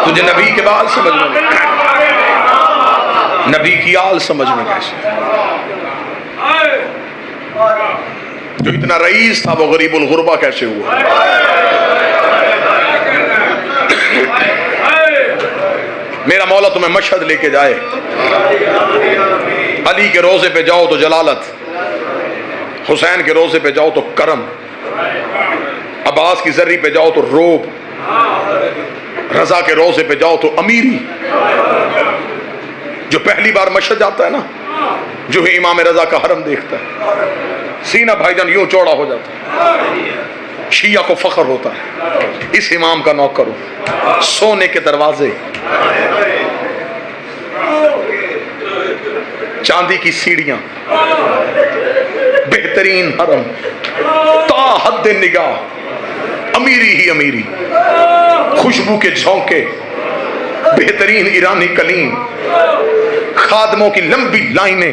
تجھے نبی کے بال سمجھ میں نہیں، نبی کی آل سمجھ میں کیسے؟ جو اتنا رئیس تھا وہ غریب الغربہ کیسے ہوا؟ میرا مولا تمہیں مشہد لے کے جائے، علی کے روزے پہ جاؤ تو جلالت، حسین کے روزے پہ جاؤ تو کرم، عباس کی ذری پہ جاؤ تو روب، رضا کے روزے پہ جاؤ تو امیری۔ جو پہلی بار مشہد جاتا ہے نا، جو ہے امام رضا کا حرم دیکھتا ہے، سینہ بھائی جان یوں چوڑا ہو جاتا ہے، شیعہ کو فخر ہوتا ہے اس امام کا نوکر ہوں۔ سونے کے دروازے، چاندی کی سیڑھیاں، بہترین حرم، تا حد نگاہ، امیری ہی امیری، خوشبو کے جھونکے، بہترین ایرانی کلیم، خادموں کی لمبی لائنیں۔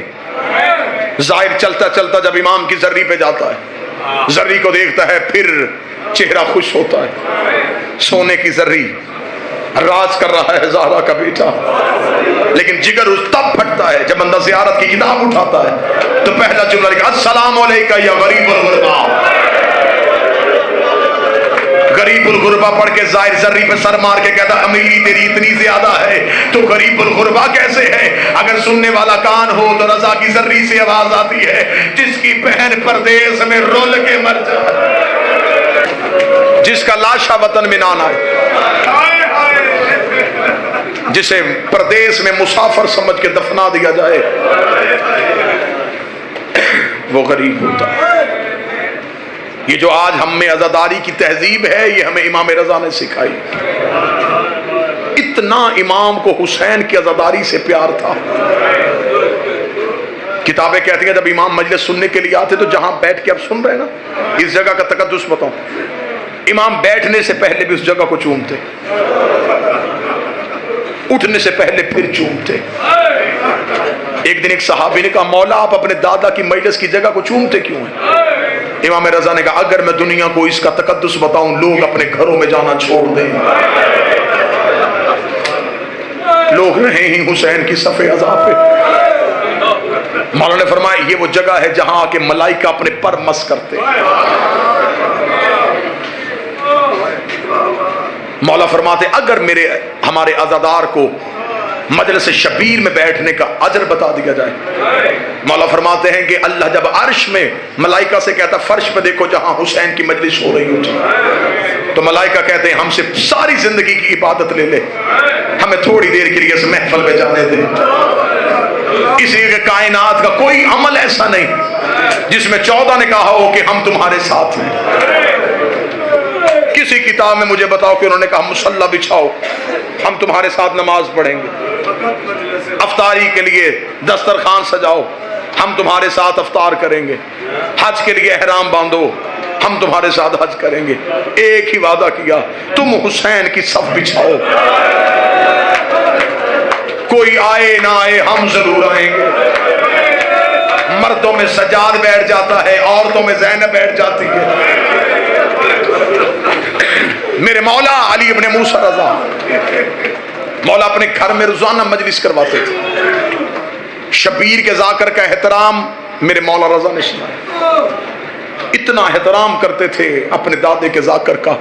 ظاہر چلتا چلتا جب امام کی ذری پہ جاتا ہے، ذری کو دیکھتا ہے، پھر چہرہ خوش ہوتا ہے۔ سونے کی ذری راز کر رہا ہے زہرا کا بیٹا، لیکن جگر اس تب پھٹتا ہے جب بندہ زیارت کی کتاب اٹھاتا ہے تو پہلا جملہ لکھا السلام علیکہ یا غریب الغربا۔ غریب الغربا پڑھ کے ظاہر ذری پہ سر مار کے کہتا امیری تیری اتنی زیادہ ہے تو غریب الغربا کیسے ہے؟ اگر سننے والا کان ہو تو رضا کی ذری سے آواز آتی ہے، جس کی بہن پردیس میں رول کے مر جائے، جس کا لاشا وطن میں نہ آئے، جسے پردیس میں مسافر سمجھ کے دفنا دیا جائے، وہ غریب ہوتا ہے۔ یہ جو آج ہم میں عزاداری کی تہذیب ہے، یہ ہمیں امام رضا نے سکھائی۔ اتنا امام کو حسین کی عزاداری سے پیار تھا۔ کتابیں کہتی ہیں جب امام مجلس سننے کے لیے آتے تو جہاں بیٹھ کے اب سن رہے ہیں نا، اس جگہ کا تقدس بتاؤں، امام بیٹھنے سے پہلے بھی اس جگہ کو چومتے، اٹھنے سے پہلے پھر چومتے۔ ایک دن ایک صحابی نے کہا مولا آپ اپنے دادا کی مجلس کی جگہ کو چومتے کیوں ہیں؟ امام رضا نے کہا اگر میں دنیا کو اس کا تقدس بتاؤں لوگ اپنے گھروں میں جانا چھوڑ دیں، لوگ رہے ہی حسین کی صف عزا پہ۔ مولا نے فرمایا یہ وہ جگہ ہے جہاں آ کے ملائکہ اپنے پر مس کرتے۔ مولا فرماتے اگر ہمارے عزادار کو مجلس شبیر میں بیٹھنے کا اجر بتا دیا جائے، مولا فرماتے ہیں کہ اللہ جب عرش میں ملائکہ سے کہتا فرش پہ دیکھو جہاں حسین کی مجلس ہو رہی ہوتی، تو ملائکہ کہتے ہیں ہم سے ساری زندگی کی عبادت لے لے، ہمیں تھوڑی دیر کے لیے اس محفل پہ جانے دے۔ اس لیے کہ کائنات کا کوئی عمل ایسا نہیں جس میں 14 نے کہا ہو کہ ہم تمہارے ساتھ ہیں۔ کسی کتاب میں مجھے بتاؤ کہ انہوں نے کہا مصلی بچھاؤ ہم تمہارے ساتھ نماز پڑھیں گے، افطاری کے لیے دسترخوان سجاؤ ہم تمہارے ساتھ افطار کریں گے، حج کے لیے احرام باندھو ہم تمہارے ساتھ حج کریں گے۔ ایک ہی وعدہ کیا تم حسین کی صف بچھاؤ، کوئی آئے نہ آئے ہم ضرور آئیں گے۔ مردوں میں سجاد بیٹھ جاتا ہے، عورتوں میں زینب بیٹھ جاتی ہے۔ میرے مولا علی ابن موسیٰ رضا، مولا اپنے گھر میں روزانہ مجلس کرواتے تھے۔ شبیر کے ذاکر کا احترام میرے مولا رضا نے سنایا، اتنا احترام کرتے تھے اپنے دادے کے ذاکر کا۔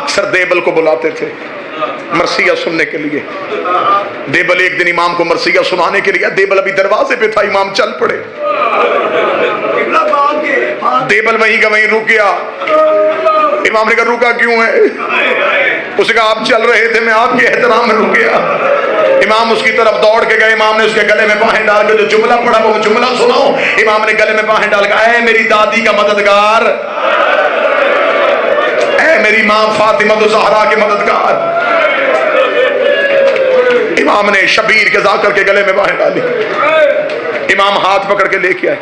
اکثر دیبل کو بلاتے تھے مرثیہ سننے کے لیے۔ دیبل ایک دن امام کو مرثیہ سنانے کے لیے، دیبل ابھی دروازے پہ تھا، امام چل پڑے، دیبل وہیں کا وہیں رک گیا۔ امام نے کہا رکا کیوں ہے؟ اس نے کہا آپ چل رہے تھے، میں آپ کے احترام میں رک گیا۔ امام اس کی طرف دوڑ کے گئے، امام نے اس کے گلے میں باہیں ڈال کے جو جملہ پڑھا وہ جملہ سناؤ۔ امام نے گلے میں باہیں ڈال کے اے میری دادی کا مددگار، اے میری ماں فاطمہ الزہرا کے مددگار۔ امام نے شبیر کے ذاکر کے گلے میں باہیں ڈالی، امام ہاتھ پکڑ کے لے کے آئے،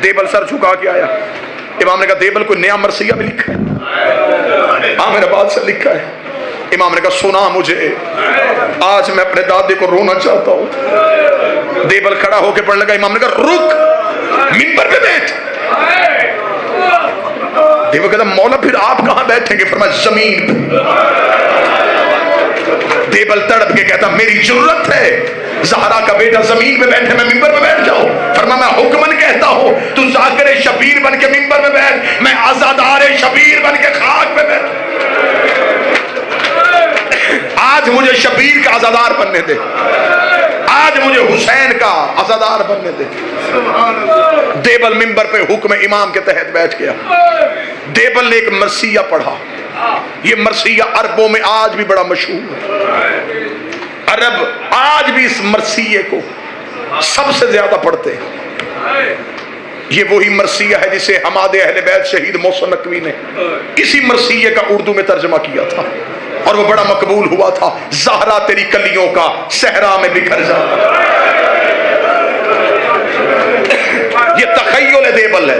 دیبل سر جھکا کے آیا۔ امام نے کہا دیبل کوئی نیا مرثیہ بھی لکھا ہے؟ عامر آباد سے لکھا ہے۔ امام نے کہا سنا مجھے، آج میں اپنے دادے کو رونا چاہتا ہوں۔ دیبل کھڑا ہو کے پڑھنے لگا، امام نے کہا رک، منبر پہ بیٹھ۔ دیبل کہتا مولا پھر آپ کہاں بیٹھیں گے؟ فرمایا زمین پہ۔ دیبل تڑپ کے کہتا میری جرت ہے زہرا کا بیٹا زمین پہ بیٹھے میں ممبر پہ بیٹھ جاؤں. فرمایا میں حکمن کہتا ہوں تو ذاکر شبیر بن کے ممبر پہ بیٹھ, میں عزادار شبیر بن کے خاک پہ بیٹھ. آج مجھے شبیر کا عزادار بننے دے, آج مجھے حسین کا عزادار بننے دے. دیبل ممبر پہ حکم امام کے تحت بیٹھ گیا. دیبل نے ایک مرثیہ پڑھا. یہ مرثیہ عربوں میں آج بھی بڑا مشہور ہے. عرب آج بھی اس مرثیے کو سب سے زیادہ پڑھتے ہیں. یہ وہی مرثیہ ہے جسے حماد اہل بیت شہید محسن نقوی نے اسی مرثیے کا اردو میں ترجمہ کیا تھا اور وہ بڑا مقبول ہوا تھا. زہرا تیری کلیوں کا صحرا میں بکھر جا. یہ تخیل دیبل ہے,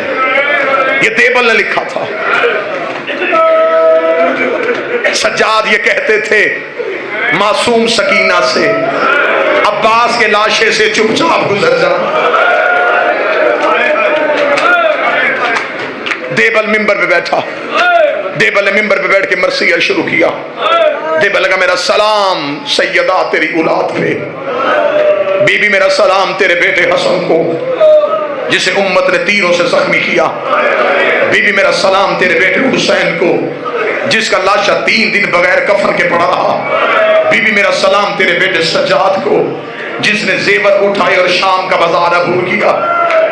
یہ دیبل نے لکھا تھا. سجاد یہ کہتے تھے معصوم سکینہ سے عباس کے لاشے سے چپ چاپ گزر جا. دیبل ممبر پہ بیٹھا. دیبل نے ممبر پہ بیٹھ کے مرثیہ شروع کیا. دیبل لگا میرا سلام سیدہ تیری اولاد پہ, بی بی میرا سلام تیرے بیٹے حسن کو جسے امت نے تیروں سے زخمی کیا. بی بی میرا سلام تیرے بیٹے حسین کو جس کا لاشا 3 دن بغیر کفن کے پڑا رہا. بی بی میرا سلام تیرے بیٹے سجاد کو جس نے زیور اٹھائے اور شام کا بازار عبور کیا.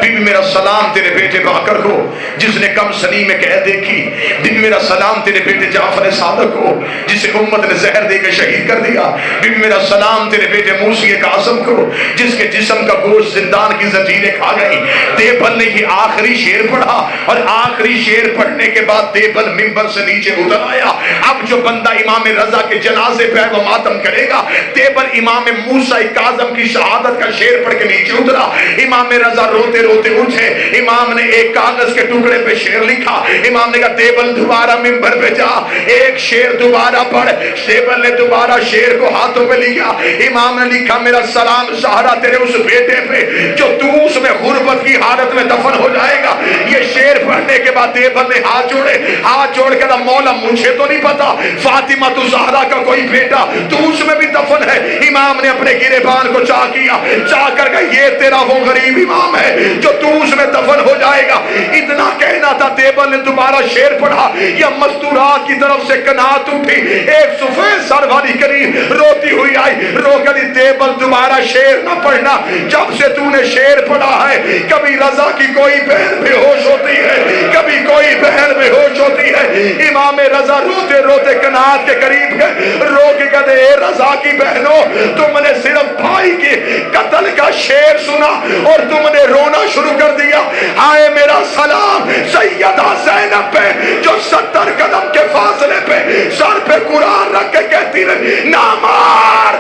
بی بی میرا سلام تیرے بیٹے باکر کو جس نے کم سنی میں قید دیکھی. بی بی میرا سلام تیرے بیٹے جعفر صادق کو جسے امت نے زہر دے کے شہید کر دیا. بی بی میرا سلام تیرے بیٹے موسی قاسم کو جس کے جسم کا گوشت زندان کی زنجیریں کھا گئی. دیبل نے یہ آخری شعر پڑھا اور آخری شعر پڑھنے کے بعد دیبل ممبر سے نیچے اتر آیا. اب جو بندہ امام رضا کے جنازے پہ وہ ماتم کرے گا, دیبل امام موسی کاظم کی شہادت کا شعر پڑھ کے نیچے اترا. امام رضا روتے روتے اٹھے. امام نے ایک کاغذ کے ٹکڑے پہ شعر لکھا. امام نے کہا دیبل دوبارہ ممبر پہ جا, ایک شعر دوبارہ پڑھ. دیبل نے دوبارہ شعر کو ہاتھوں پہ لیا. امام نے لکھا میرا سلام زہرا تیرے اس بیٹے پہ جو تو اس میں غربت کی حالت میں دفن ہو جائے گا. یہ شعر پڑھنے کے بعد دیبل نے ہاتھ جوڑے. ہاتھ جوڑ کے کہا مولا مجھے تو نہیں پتا فاطمہ تو زہرا کا کوئی بیٹا تو اس میں بھی دفن ہے. امام نے اپنے گریبان کو چاہ کیا, چاہ کر کہا یہ تیرا وہ غریب امام ہے جو تو اس میں دفن ہو جائے گا. اتنا کہنا تھا. دیبل نے دوبارہ شعر پڑھا. یا مستورات کی طرف سے کنات اٹھی. ایک سفید سر والی کریم روتی ہوئی آئی, رو کر دیبل دوبارہ شعر نہ پڑھنا. جب سے تو نے شعر پڑھا ہے کبھی رضا کی کوئی بہن بے ہوش ہوتی ہے, کبھی کوئی بہن بے ہوش ہوتی ہے. امام رضا روتے روتے کنات کے قریب گئے, رو کے کہتے اے رضا کی بہنوں تم نے صرف بھائی کے قتل کا شعر سنا اور تم نے رونا شروع کر دیا. آئے میرا سلام سیدہ زینب پہ جو 70 قدم کے فاصلے پہ سر پہ قرآن رکھ کے کہتی رہی نہ مار.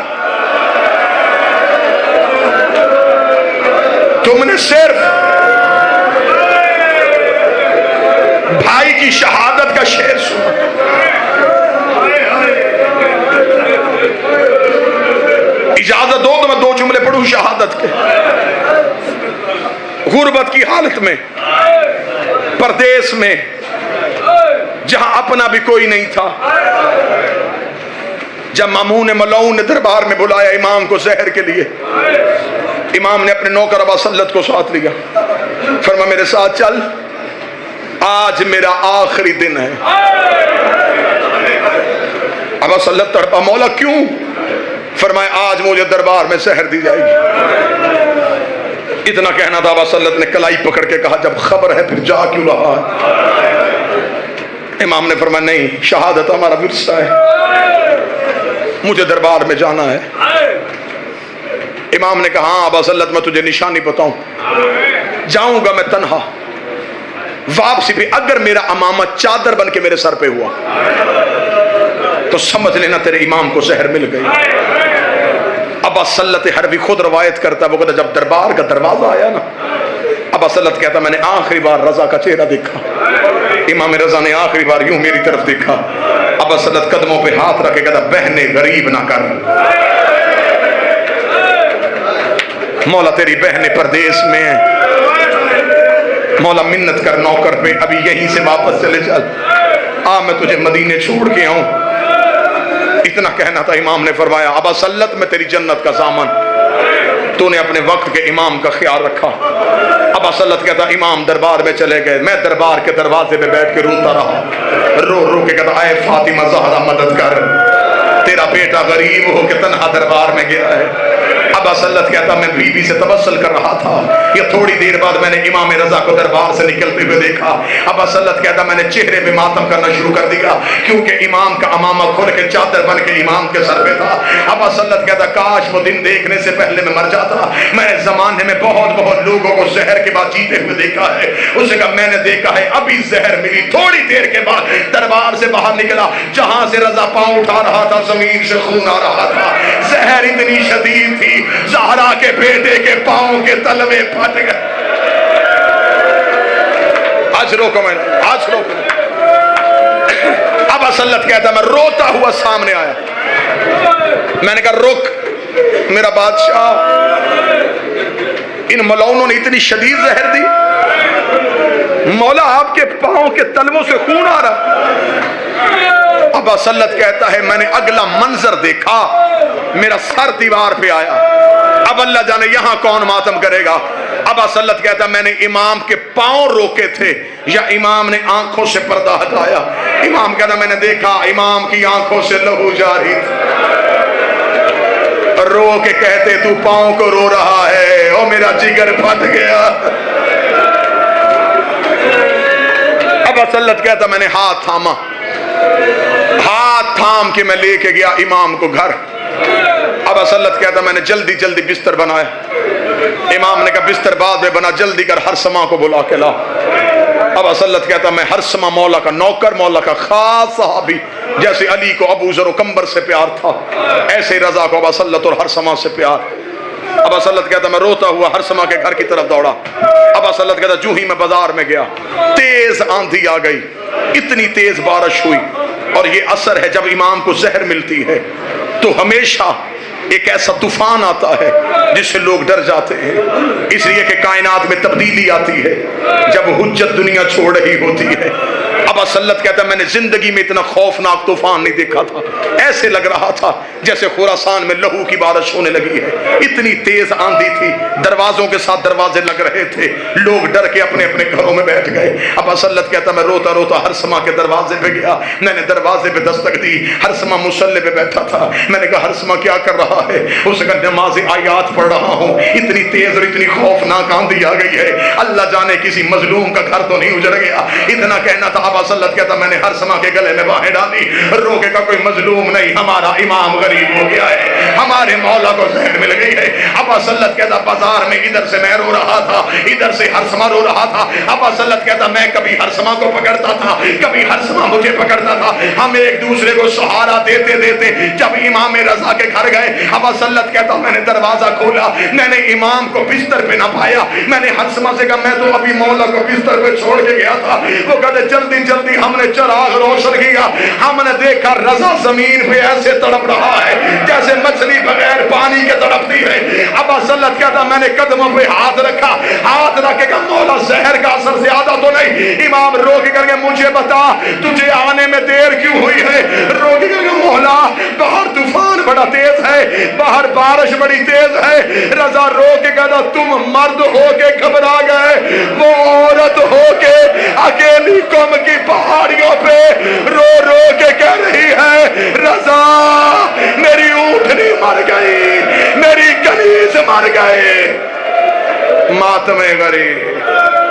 تم نے صرف بھائی کی شہادت کا شعر سنا. اجازت دو تو میں 2 جملے پڑھوں شہادت کے. غربت کی حالت میں, پردیس میں, جہاں اپنا بھی کوئی نہیں تھا, جب مامون ملعون نے دربار میں بلایا امام کو زہر کے لیے, امام نے اپنے نوکر ابا سلط کو ساتھ لیا. فرمایا میرے ساتھ چل, آج میرا آخری دن ہے. ابا سلط تڑپا, مولا کیوں؟ فرمایا آج مجھے دربار میں زہر دی جائے گی. اتنا کہنا تھا. ابا سلط نے کلائی پکڑ کے کہا جب خبر ہے پھر جا کیوں رہا ہے؟ امام نے فرمایا نہیں, شہادت ہمارا ورثہ ہے, مجھے دربار میں جانا ہے. امام نے کہا ہاں ابا سلط میں تجھے نشانی بتاؤں, جاؤں گا میں تنہا, واپسی پہ اگر میرا امامہ چادر بن کے میرے سر پہ ہوا تو سمجھ لینا تیرے امام کو زہر مل گئی. ابا سلط حربی خود روایت کرتا ہے, وہ کہتا جب دربار کا دروازہ آیا نا, ابا سلط کہتا میں نے آخری بار رضا کا چہرہ دیکھا. امام رضا نے آخری بار یوں میری طرف دیکھا. ابا سلط قدموں پہ ہاتھ رکھے کہتا بہنیں غریب نہ کر, مولا تیری بہنیں پردیس میں ہیں, مولا منت کر نوکر پہ ابھی یہیں سے واپس چلے چل, میں تجھے مدینے چھوڑ کے آؤں. اتنا کہنا تھا، امام نے فرمایا ابا سلت میں تیری جنت کا ضامن، تو نے اپنے وقت کے امام کا خیال رکھا۔ ابا سلت کہتا امام دربار میں چلے گئے، میں دربار کے دروازے پہ بیٹھ کے روتا رہا، رو رو کے کہتا اے فاطمہ زہرا مدد کر، تیرا بیٹا غریب ہو کے تنہا دربار میں گیا ہے۔ ابا سلت کہتا میں بی بی سے تبسل کر رہا تھا، یہ تھوڑی دیر بعد میں نے امام رضا کو دربار سے نکلتے ہوئے دیکھا۔ ابا سلت کہتا میں نے چہرے پہ ماتم کرنا شروع کر دیا، کیونکہ امام کا امامہ کھول کے چادر بن کے امام کے سر پہ تھا۔ ابا سلت کہتا کاش وہ دن دیکھنے سے پہلے میں مر جاتا، میں نے زمانے میں بہت لوگوں کو زہر کے بعد جیتے ہوئے دیکھا ہے۔ اس نے کہا میں نے دیکھا ہے ابھی زہر ملی، تھوڑی دیر کے بعد دربار سے باہر نکلا، جہاں سے رضا پاؤں اٹھا رہا تھا زمین سے خون آ رہا تھا، زہر اتنی شدید تھی زہرا کے بیٹے کے پاؤں کے تلوے پھٹ گئے۔ آج روکو میں آج روکو۔ ابا سلت کہتا میں روتا ہوا سامنے آیا، میں نے کہا رک میرا بادشاہ، ان ملعونوں نے اتنی شدید زہر دی، مولا آپ کے پاؤں کے تلووں سے خون آ رہا۔ ابا سلت کہتا ہے میں نے اگلا منظر دیکھا، میرا سر دیوار پہ آیا، اب اللہ جانے یہاں کون ماتم کرے گا۔ ابا سلت کہتا میں نے امام کے پاؤں روکے تھے یا امام نے آنکھوں سے پردہ ہٹایا۔ امام کہتا میں نے دیکھا امام کی آنکھوں سے لہو جاری تھا، رو کے کہتے تو پاؤں کو رو رہا ہے، او میرا جگر پھٹ گیا۔ ابا سلت کہتا میں نے ہاتھ تھاما، ہاتھ تھام کے میں لے کے گیا امام کو گھر۔ ابا سلت کہتا میں نے جلدی جلدی بستر بنایا، امام نے کہا بستر بعد میں بنا، جلدی کر ہرسما کو بلا کے لا۔ ابا سلت کہتا میں ہرسما مولا کا نوکر، مولا کا خاص صحابی، جیسے علی کو ابو ذر و کمبر سے پیار تھا ایسے رضا کو ابا سلت اور ہرسما سے پیار۔ ابا سلت کہتا میں روتا ہوا ہرسما کے گھر کی طرف دوڑا۔ ابا سلت کہتا جو ہی میں بازار میں گیا تیز آندھی آ گئی، اتنی تیز بارش ہوئی، اور یہ اثر ہے جب امام کو زہر ملتی ہے تو ہمیشہ ایک ایسا طوفان آتا ہے جس سے لوگ ڈر جاتے ہیں، اس لیے کہ کائنات میں تبدیلی آتی ہے جب حجت دنیا چھوڑ رہی ہوتی ہے۔ ابا سلت کہتا ہے میں نے زندگی میں اتنا خوفناک طوفان نہیں دیکھا تھا، ایسے لگ رہا تھا جیسے خراسان میں لہو کی بارش ہونے لگی ہے، اتنی تیز آندھی تھی، دروازوں کے ساتھ دروازے لگ رہے تھے، لوگ ڈر کے اپنے اپنے گھروں میں بیٹھ گئے۔ ابا سلت کہتا میں روتا روتا ہرسما کے دروازے پہ گیا، میں نے دروازے پہ دستک دی، ہرسما مصلی پہ بیٹھا تھا، میں نے کہا ہرسما کیا کر رہا ہے؟ اس نے کہا نماز آیات پڑھ رہا ہوں، اتنی تیز اور اتنی خوفناک آندھی آ گئی ہے، اللہ جانے کسی مظلوم کا گھر تو نہیں اجڑ گیا۔ اتنا کہنا تھا، ابا سلت کہتا میں نے ہرسما کے گلے میں باہیں ڈالی، روکے کا کوئی مظلوم نہیں، ہمارا امام غریب ہو گیا ہے، ہمارے مولا کو زہر مل گئی ہے۔ ابا سلت کہتا بازار میں ادھر سے میں رو رہا تھا، ادھر سے ہرسما رو رہا تھا۔ ابا سلت کہتا میں کبھی ہرسما کو پکڑتا تھا، کبھی ہرسما مجھے پکڑتا تھا، ہم ایک دوسرے کو سہارا دیتے دیتے جب امام رضا کے گھر گئے، ابا سلت کہتا میں نے دروازہ کھولا، میں نے امام کو بستر پہ نہ پایا، میں نے ہرسما سے کہا میں تو ابھی مولا کو بستر پہ چھوڑ کے گیا تھا۔ وہ کہتے جلدی جلدی ہم نے چراغ روشن کیا، ہم نے دیکھا رضا زمین پہ ایسے تڑپ رہا ہے جیسے مچھلی بغیر پانی کے تڑپتی ہے۔ ابا سلت کہتا میں نے قدموں پہ ہاتھ رکھا، ہاتھ رکھ کے کہا مولا زہر کا اثر زیادہ تو نہیں؟ امام رو کے کر کے مجھے بتا تجھے آنے میں دیر کیوں ہوئی ہے؟ رو کے کر کے مولا باہر طوفان بڑا تیز ہے، باہر بارش بڑی تیز ہے۔ رضا رو کے کہتا تم مرد ہو کے گھبرا گئے، وہ عورت ہو کے اکیلی قوم کی پہاڑیوں پہ رو رو کے کہہ رہی ہے رضا میری اونٹنی مر گئی، میری کنیز مر گئے، ماتم غریب۔